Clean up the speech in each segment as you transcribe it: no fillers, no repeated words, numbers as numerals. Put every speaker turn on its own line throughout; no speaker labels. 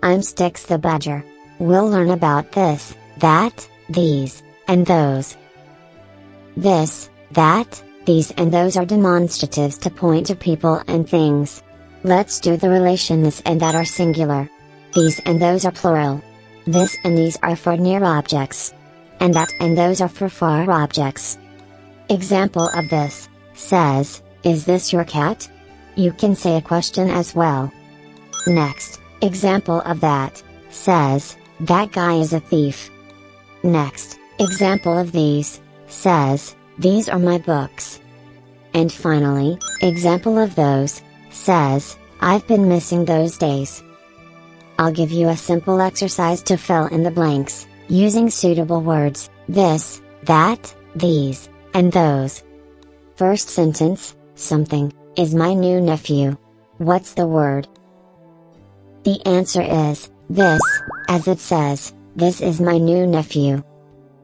I'm Sticks the Badger. We'll learn about this, that, these, and those. This, that, these and those are demonstratives to point to people and things. Let's do the relation this and that are singular. These and those are plural. This and these are for near objects. And that and those are for far objects. Example of this, says, is this your cat? You can say a question as well. Next, example of that, says, that guy is a thief. Next, example of these, says, these are my books. And finally, example of those, says, I've been missing those days. I'll give you a simple exercise to fill in the blanks, using suitable words, this, that, these, and those. First sentence, something, is my new nephew. What's the word? The answer is, this, as it says, this is my new nephew.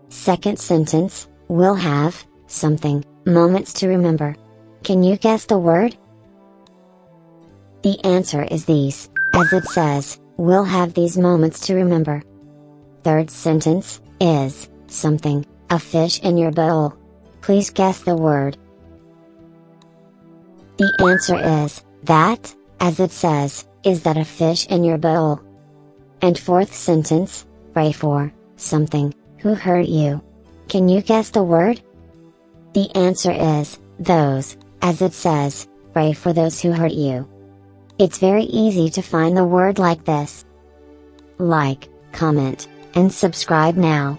Second sentence, we'll have, something, moments to remember. Can you guess the word? The answer is these, as it says, we'll have these moments to remember. Third sentence, is, something, a fish in your bowl. Please guess the word. The answer is, that, as it says, is that a fish in your bowl. And fourth sentence, pray for, something, who hurt you. Can you guess the word? The answer is, those, as it says, pray for those who hurt you. It's very easy to find the word like this. Like, comment, and subscribe now.